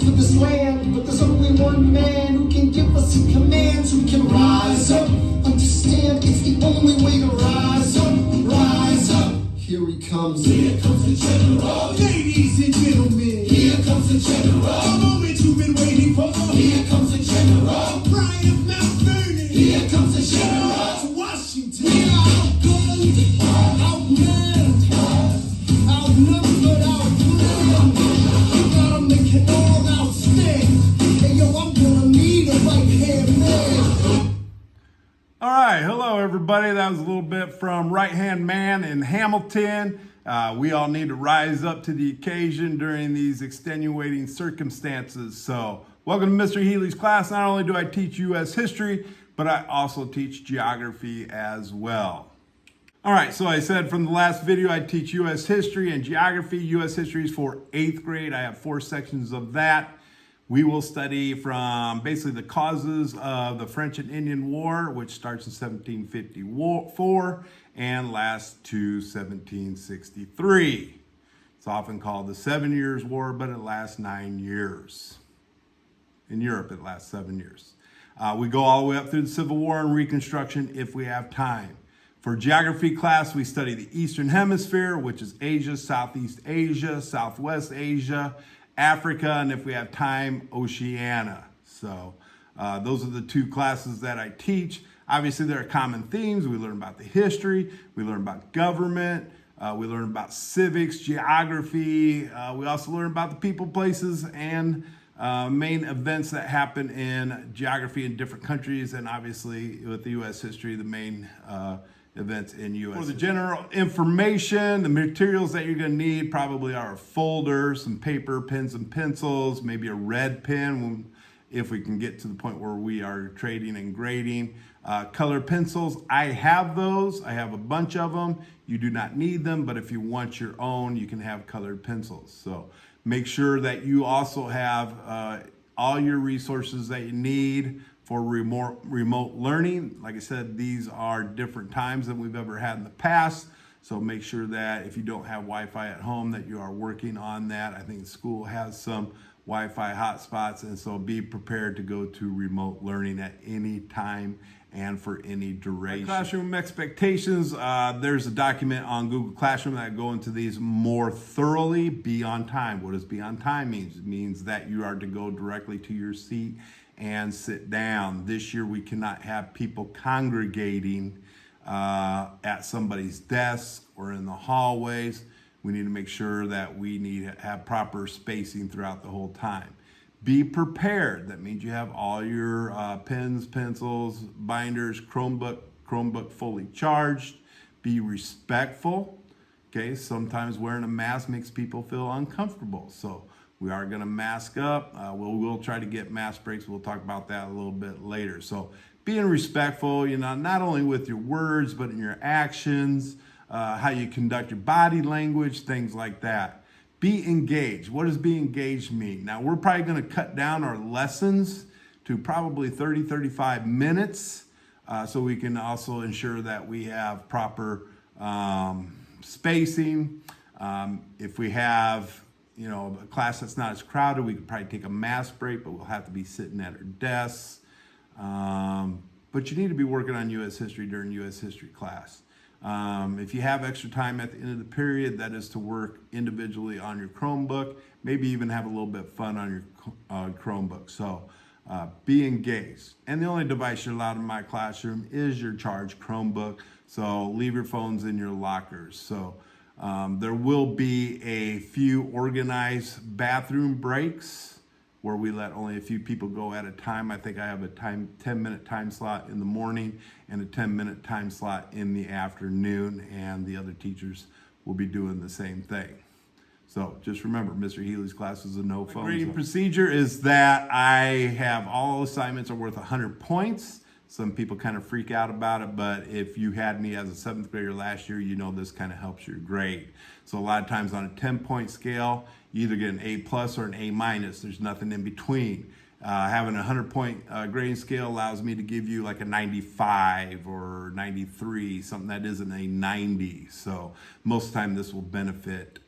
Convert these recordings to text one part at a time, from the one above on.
for this land, but there's only one man who can give us some commands, who can rise up. Understand, it's the only way to rise up, rise up. Here he comes. Here comes the general. Ladies and gentlemen, Here comes the general. the moment you've been waiting for. Here comes the general. Pride of Mount Vernon. Here comes the general. To Washington. We are outgunned, outmanned, outnumbered, outplanned. You gotta make it all outstand. Hey yo, I'm gonna need a right-hand man. All right, hello everybody. That was a little bit from Right Hand Man in Hamilton. We all need to rise up to the occasion during these extenuating circumstances. So welcome to Mr. Healy's class. Not only do I teach U.S. history, but I also teach geography as well. All right, so I said from the last video, I teach U.S. history and geography. U.S. history is for 8th grade. I have 4 sections of that. We will study from basically the causes of the French and Indian War, which starts in 1754 and lasts to 1763. It's often called the 7 Years' War, but it lasts 9 years. In Europe, it lasts 7 years. We go all the way up through the Civil War and Reconstruction if we have time. For geography class, we study the Eastern Hemisphere, which is Asia, Southeast Asia, Southwest Asia, Africa, and if we have time, Oceania. So those are the 2 classes that I teach. Obviously, there are common themes. We learn about the history. We learn about government. We learn about civics, geography. We also learn about the people, places, and main events that happen in geography in different countries. And obviously, with the U.S. history, the main events in U.S. For the general information, the materials that you're going to need probably are a folder, some paper, pens and pencils, maybe a red pen if we can get to the point where we are trading and grading. Colored pencils, I have those. I have a bunch of them. You do not need them, but if you want your own, you can have colored pencils. So make sure that you also have all your resources that you need for remote learning. Like I said, these are different times than we've ever had in the past. So make sure that if you don't have Wi-Fi at home, that you are working on that. I think school has some Wi-Fi hotspots, and so be prepared to go to remote learning at any time and for any duration. Classroom expectations, there's a document on Google Classroom that go into these more thoroughly. Be on time. What does be on time mean? It means that you are to go directly to your seat and sit down. This year we cannot have people congregating at somebody's desk or in the hallways. We need to make sure that we need to have proper spacing throughout the whole time. Be prepared. That means you have all your pens, pencils, binders, Chromebook fully charged. Be respectful. Okay, sometimes wearing a mask makes people feel uncomfortable. So we are going to mask up. We'll try to get mask breaks. We'll talk about that a little bit later. So being respectful, not only with your words, but in your actions, how you conduct your body language, things like that. Be engaged. What does be engaged mean? Now, we're probably going to cut down our lessons to probably 30, 35 minutes so we can also ensure that we have proper spacing. If we have a class that's not as crowded, we could probably take a mask break, but we'll have to be sitting at our desks. But you need to be working on U.S. history during U.S. history class. If you have extra time at the end of the period, that is to work individually on your Chromebook, maybe even have a little bit of fun on your Chromebook. So be engaged. And the only device you're allowed in my classroom is your charged Chromebook. So leave your phones in your lockers. So there will be a few organized bathroom breaks where we let only a few people go at a time. I think I have a 10-minute time slot in the morning and a 10-minute time slot in the afternoon, and the other teachers will be doing the same thing. So just remember, Mr. Healy's class is a no phone. The grading procedure is that I have all assignments are worth 100 points. Some people kind of freak out about it, but if you had me as a 7th grader last year, this kind of helps your grade. So a lot of times on a 10-point scale, you either get an A+ or an A-. There's nothing in between. Having a 100-point grading scale allows me to give you like a 95 or 93, something that isn't a 90. So most of the time this will benefit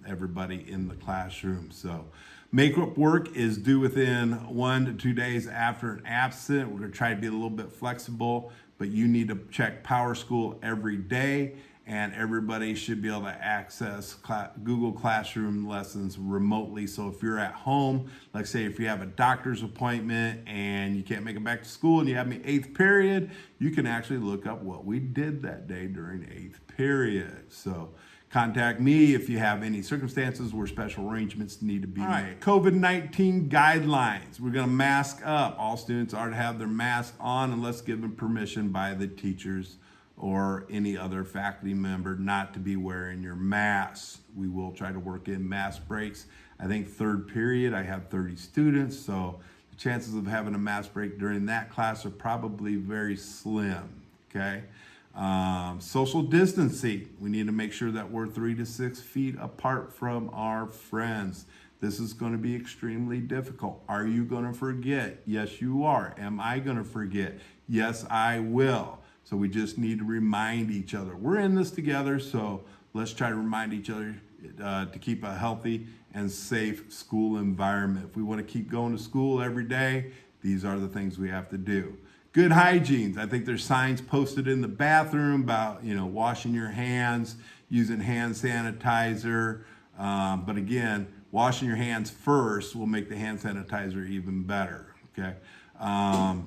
everybody in the classroom. So Makeup work is due within 1 to 2 days after an absent. We're going to try to be a little bit flexible, but you need to check Power School every day, and everybody should be able to access Google Classroom lessons remotely. So if you're at home, like say if you have a doctor's appointment and you can't make it back to school and you have me 8th period, you can actually look up what we did that day during 8th period. So contact me if you have any circumstances where special arrangements need to be made. COVID-19 guidelines. We're going to mask up. All students are to have their mask on unless given permission by the teachers or any other faculty member not to be wearing your mask. We will try to work in mask breaks. I think 3rd period, I have 30 students, so the chances of having a mask break during that class are probably very slim, okay? Social distancing. We need to make sure that we're 3 to 6 feet apart from our friends. This is going to be extremely difficult. Are you going to forget? Yes, you are. Am I going to forget? Yes, I will. So we just need to remind each other. We're in this together, so let's try to remind each other to keep a healthy and safe school environment. If we want to keep going to school every day, these are the things we have to do. Good hygiene. I think there's signs posted in the bathroom about, washing your hands, using hand sanitizer. But again, washing your hands first will make the hand sanitizer even better, okay?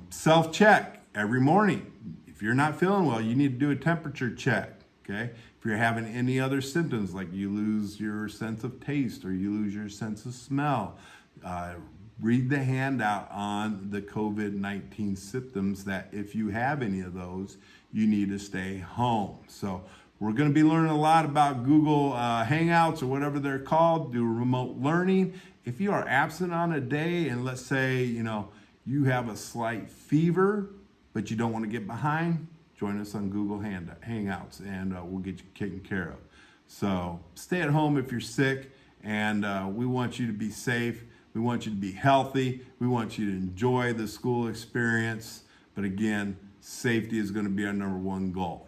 Self-check every morning. If you're not feeling well, you need to do a temperature check, okay? If you're having any other symptoms, like you lose your sense of taste or you lose your sense of smell, read the handout on the COVID-19 symptoms that if you have any of those, you need to stay home. So we're going to be learning a lot about Google Hangouts or whatever they're called, do remote learning. If you are absent on a day and let's say, you have a slight fever, but you don't want to get behind, join us on Google Hangouts and we'll get you taken care of. So stay at home if you're sick, and we want you to be safe. We want you to be healthy. We want you to enjoy the school experience. But again, safety is going to be our #1 goal.